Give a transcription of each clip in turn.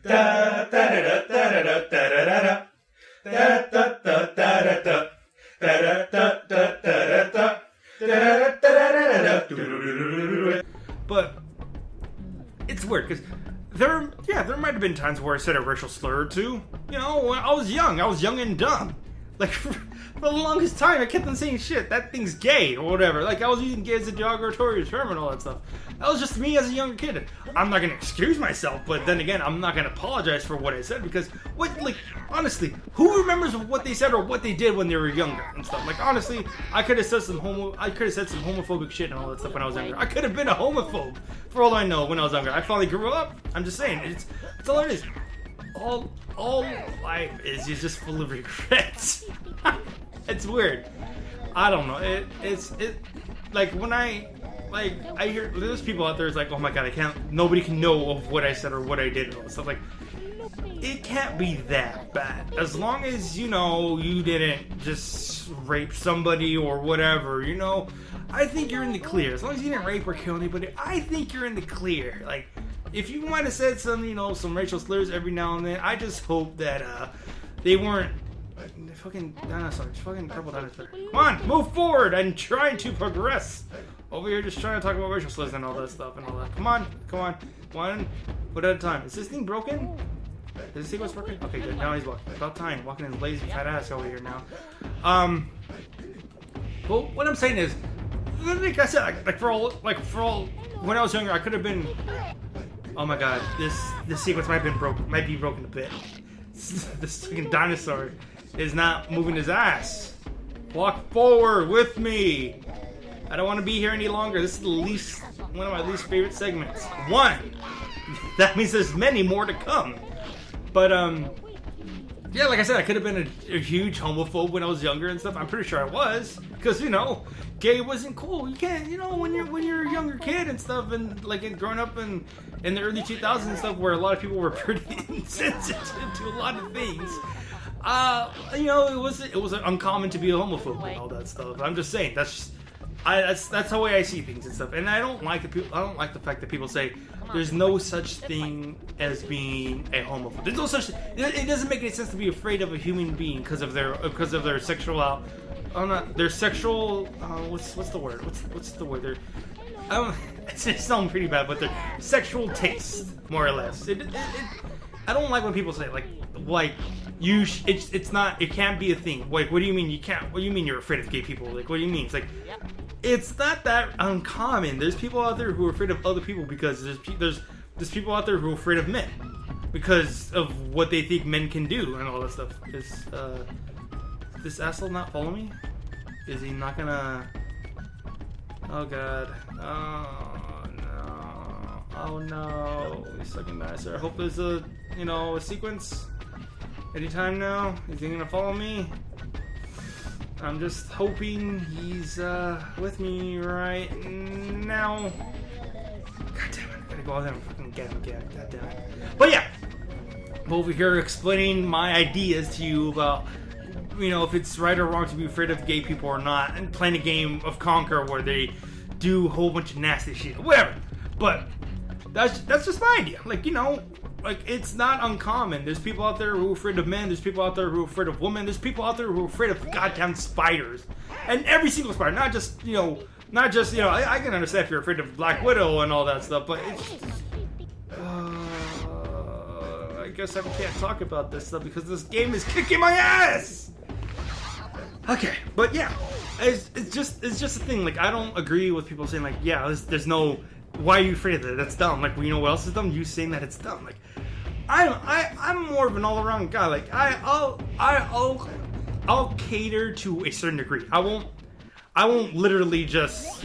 But it's weird because there might have been times where I said a racial slur or two. You know, when I was young and dumb. Like, for the longest time, I kept on saying shit, that thing's gay, or whatever. Like, I was using gay as a derogatory term and all that stuff. That was just me as a younger kid. I'm not gonna excuse myself, but then again, I'm not gonna apologize for what I said, because, honestly, who remembers what they said or what they did when they were younger and stuff? Like, honestly, I could have said some homophobic shit and all that stuff when I was younger. I could have been a homophobe, for all I know, when I was younger. I finally grew up. I'm just saying, it's all it is. All life is just full of regrets. It's weird. I don't know. Like when I hear there's people out there. It's like, oh my god, nobody can know of what I said or what I did and all that stuff. Like, it can't be that bad as long as you didn't just rape somebody or whatever. I think you're in the clear. As long as you didn't rape or kill anybody, I think you're in the clear. Like, if you might have said some racial slurs every now and then, I just hope that they weren't fucking dinosaurs, fucking purple dinosaurs. Come on, move forward! I'm trying to progress. Over here, just trying to talk about racial slurs and all that stuff and all that. Come on, one foot at a time. Is this thing broken? Is this sequence broken? Okay, good. Now he's walking. About time, walking his lazy fat ass over here now. Well, what I'm saying is, like I said, like for all, when I was younger, I could have been. Oh my god, this sequence might be broken a bit. This fucking dinosaur is not moving his ass. Walk forward with me. I don't want to be here any longer. This is one of my least favorite segments. One. That means there's many more to come. But yeah, like I said, I could have been a huge homophobe when I was younger and stuff. I'm pretty sure I was, because gay wasn't cool. You can't, when you're a younger kid and stuff, and growing up in the early 2000s and stuff, where a lot of people were pretty insensitive to a lot of things. It was uncommon to be a homophobe and all that stuff. I'm just saying that's the way I see things and stuff. And I don't like the fact that people say there's no such thing as being a homophobe. There's no such. It doesn't make any sense to be afraid of a human being because of their sexual. Their sexual. What's the word? What's the word? It sounds pretty bad, but their sexual taste, more or less. I don't like when people say it's not. It can't be a thing. Like, what do you mean you can't? What do you mean you're afraid of gay people? Like, what do you mean? It's like, it's not that uncommon. There's people out there who are afraid of other people because there's people out there who are afraid of men because of what they think men can do and all that stuff. Is this asshole not follow me? Is he not gonna? Oh god. Oh no. Oh no. He's sucking nicer. I hope there's a sequence anytime now. Is he gonna follow me? I'm just hoping he's with me right now. God damn it. I gotta go out there and fucking get him again. God damn it. But yeah. I'm over here explaining my ideas to you about if it's right or wrong to be afraid of gay people or not, and playing a game of Conker where they do a whole bunch of nasty shit, whatever. But that's just my idea. It's not uncommon. There's people out there who are afraid of men. There's people out there who are afraid of women. There's people out there who are afraid of goddamn spiders, and every single spider, not just I can understand if you're afraid of Black Widow and all that stuff, but it's. I guess I can't talk about this stuff because this game is kicking my ass. Okay, but yeah, it's just a thing. Like, I don't agree with people saying there's no. Why are you afraid of that? That's dumb. Like, what else is dumb? You saying that it's dumb. Like, I'm more of an all around guy. Like, I'll cater to a certain degree. I won't literally just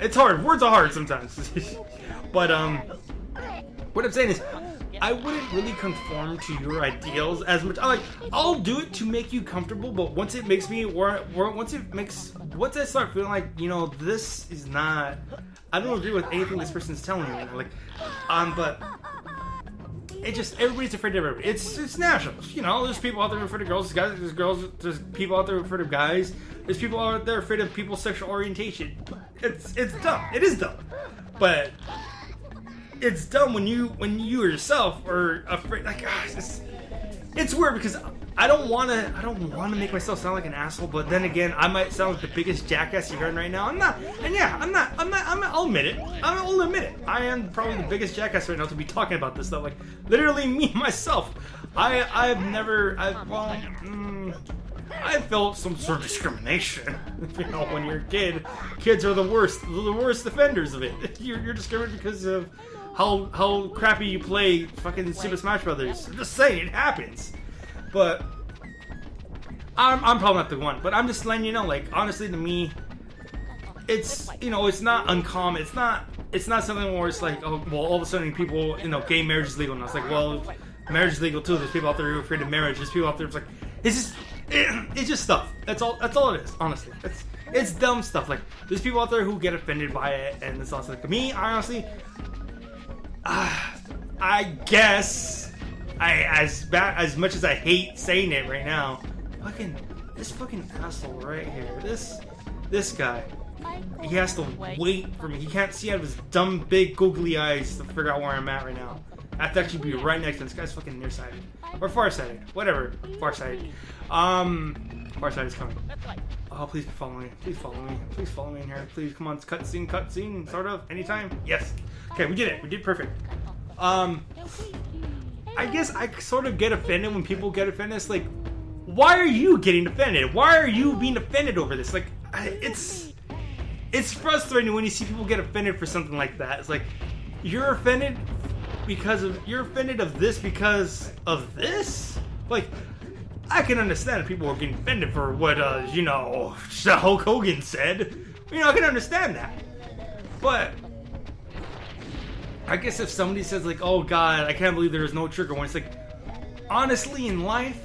it's hard. Words are hard sometimes. But what I'm saying is, I wouldn't really conform to your ideals as much. I'll do it to make you comfortable, but once it makes me, once I start feeling like, this is not, I don't agree with anything this person's telling me. But it just, everybody's afraid of everybody. It's natural. There's people out there afraid of girls, there's people out there afraid of guys. There's people out there afraid of people's sexual orientation. It's dumb. It is dumb. But it's dumb when you yourself are afraid. Like, it's weird because I don't want to make myself sound like an asshole, but then again, I might sound like the biggest jackass you're hearing right now. I'm not. I'll admit it. I'll admit it. I am probably the biggest jackass right now to be talking about this stuff. Like, literally me myself. I felt some sort of discrimination. You know, when you're a kid, kids are the worst offenders of it. You're discriminated because of how crappy you play fucking Super Smash Brothers. I'm just saying, it happens. But I'm probably not the one. But I'm just letting you know, like, honestly, to me, it's, you know, it's not uncommon. It's not something where it's like, oh, well, all of a sudden people, you know, gay marriage is legal, and I was like, well, marriage is legal too. There's people out there who are afraid of marriage. There's people out there who's like, it's just stuff. That's all it is. Honestly, it's dumb stuff. Like, there's people out there who get offended by it, and it's also like, me, honestly, I guess as much as I hate saying it right now, this fucking asshole right here, this guy, he has to wait for me. He can't see out of his dumb big googly eyes to figure out where I'm at right now. I have to actually be right next to him. This guy's fucking nearsighted. Or farsighted. Whatever. Farsighted. Farsighted is coming. Oh, please follow me. Please follow me. Please follow me in here. Please, come on. Cutscene, sort of. Anytime. Yes. Okay, we did it. We did perfect. I guess I sort of get offended when people get offended. It's like, why are you getting offended? Why are you being offended over this? Like, it's frustrating when you see people get offended for something like that. It's like, you're offended of this because of this? Like, I can understand if people are getting offended for what, you know, Hulk Hogan said. You know, I can understand that. But I guess if somebody says, like, oh God, I can't believe there's no trigger warning, it's like, honestly, in life,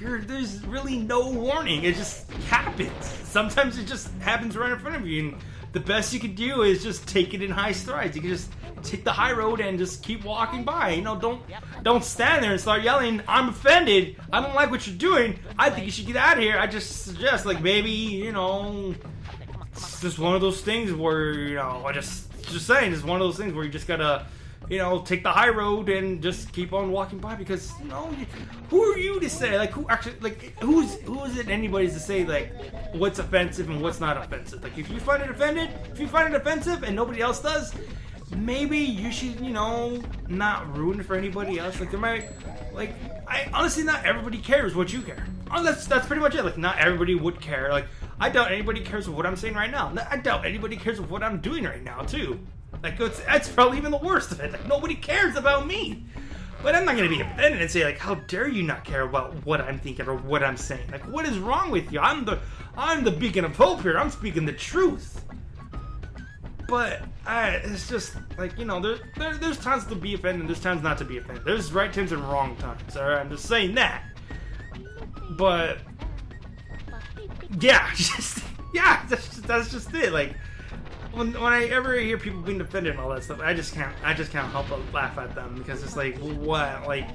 there's really no warning. It just happens. Sometimes it just happens right in front of you, and the best you can do is just take it in high strides. You can just take the high road and just keep walking by. You know, don't stand there and start yelling, I'm offended, I don't like what you're doing, I think you should get out of here. I just suggest, like, maybe, you know, it's just one of those things where, you know, just saying, it's one of those things where you just gotta, you know, take the high road and just keep on walking by, because, you know, who are you to say, like, who is it anybody's to say, like, what's offensive and what's not offensive? Like, if you find it offensive and nobody else does, maybe you should, you know, not ruin it for anybody else. Like, there might, like, honestly, not everybody cares what you care. Oh, that's pretty much it. Like, not everybody would care. Like, I doubt anybody cares of what I'm saying right now. I doubt anybody cares of what I'm doing right now, too. Like, that's probably even the worst of it. Like, nobody cares about me. But I'm not going to be offended and say, like, how dare you not care about what I'm thinking or what I'm saying? Like, what is wrong with you? I'm the beacon of hope here. I'm speaking the truth. But it's just, like, you know, there's times to be offended, there's times not to be offended. There's right times and wrong times, alright? I'm just saying that. But, yeah, that's just it. Like, when I ever hear people being offended and all that stuff, I just can't help but laugh at them, because it's like, what? Like,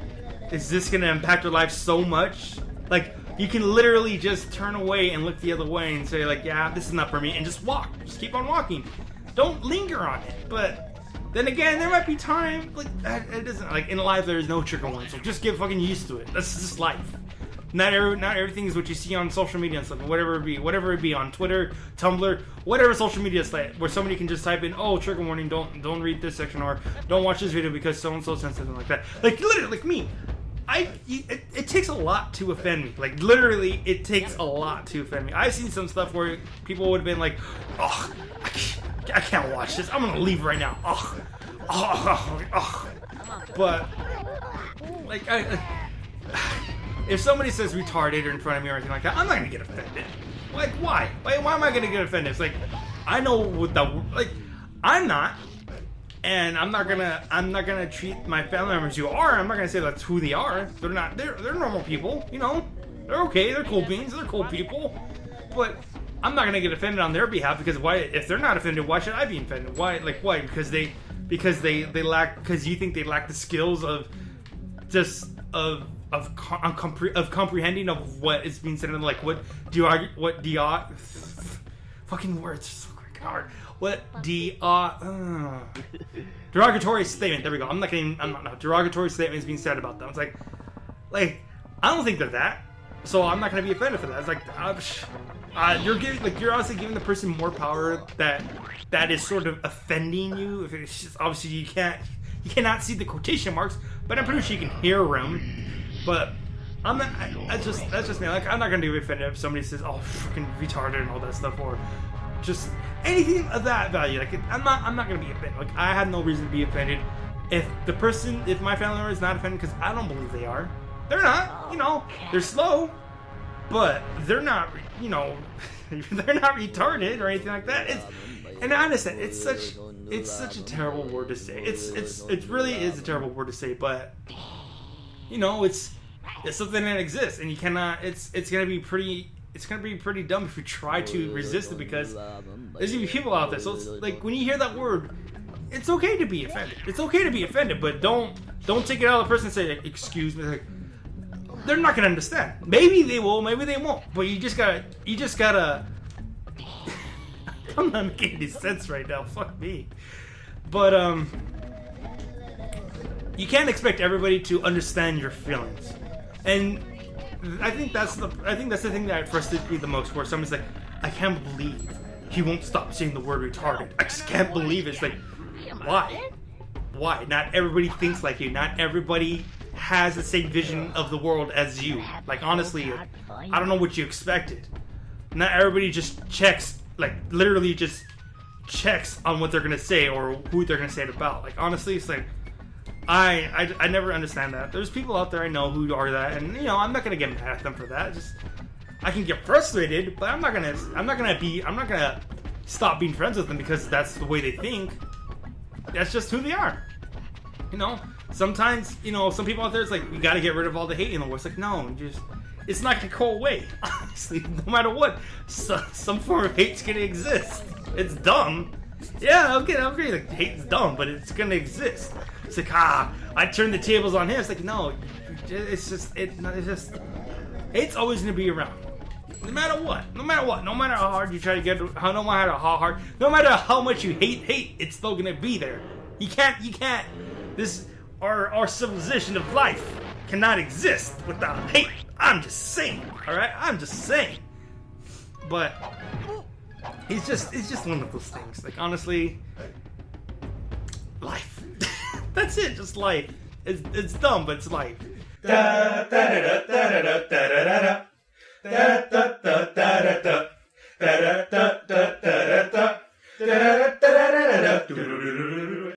is this gonna impact your life so much? Like, you can literally just turn away and look the other way and say, like, yeah, this is not for me, and just walk. Just keep on walking. Don't linger on it. But then again, there might be time, like, it doesn't, like, in life there is no trigger warning, so just get fucking used to it. That's just life. Not everything is what you see on social media and stuff, whatever it be on Twitter, Tumblr, whatever social media site where somebody can just type in, oh, trigger warning, don't read this section, or don't watch this video because so and so said something like that. Like, literally, like me, it takes a lot to offend me. Like, literally, it takes a lot to offend me. I've seen some stuff where people would have been like, oh, I can't watch this. I'm gonna leave right now. But, like, if somebody says retarded or in front of me or anything like that, I'm not gonna get offended. Like, why? Why am I gonna get offended? It's like, I know what I'm not, and I'm not gonna treat my family members who are. I'm not gonna say that's who they are. They're not. They're normal people. You know, they're okay. They're cool beans. They're cool people. But I'm not gonna get offended on their behalf, because why? If they're not offended, why should I be offended? Why? Like, why? Because they lack. Because you think they lack the skills of just of comprehending of what is being said, and like, what do you fucking words are so hard. what derogatory statement. There we go. I'm not no, derogatory statements being said about them. It's like I don't think they're that, so I'm not gonna be offended for that. It's like you're honestly giving the person more power that is sort of offending you. If it's just, obviously you cannot see the quotation marks, but I'm pretty sure you can hear them. But that's just me. Like, I'm not gonna be offended if somebody says, "Oh, fucking retarded" and all that stuff, or just anything of that value. Like, I'm not gonna be offended. Like, I have no reason to be offended if my family member is not offended, because I don't believe they are. They're not. You know, they're slow, but they're not. You know, they're not retarded or anything like that. And I understand it's such a terrible word to say. It really is a terrible word to say, but you know, it's something that exists, and you cannot. It's gonna be pretty dumb if you try to resist it, because there's gonna be people out there. So it's like, when you hear that word, it's okay to be offended. It's okay to be offended, but don't take it out of the person and say, like, "Excuse me." Like, they're not gonna understand. Maybe they will, maybe they won't. But you just gotta. I'm not making any sense right now. Fuck me. But you can't expect everybody to understand your feelings, and I think that's the thing that frustrates me the most. Where someone's like, "I can't believe he won't stop saying the word retarded. I just can't believe it." It's like, why? Why? Not everybody thinks like you. Not everybody has the same vision of the world as you. Like, honestly, I don't know what you expected. Not everybody just checks, like, literally just checks on what they're gonna say or who they're gonna say it about. Like, honestly, it's like, I never understand that. There's people out there I know who are that, and you know, I'm not gonna get mad at them for that. Just, I can get frustrated, but I'm not gonna stop being friends with them because that's the way they think. That's just who they are. You know, sometimes, you know, some people out there, it's like, we gotta get rid of all the hate in the world. It's like, no, it's not gonna go away. Honestly, no matter what, some form of hate's gonna exist. It's dumb. Yeah, okay, I agree. Like, hate's dumb, but it's gonna exist. It's like, I turned the tables on him. It's like, no, hate's always gonna be around. No matter what, no matter how hard you try to get, no matter how much you hate, it's still gonna be there. You can't. Our civilization of life cannot exist without hate. I'm just saying, all right? I'm just saying. But it's just one of those things. Like, honestly, life. That's it. Just life. It's dumb, but it's life.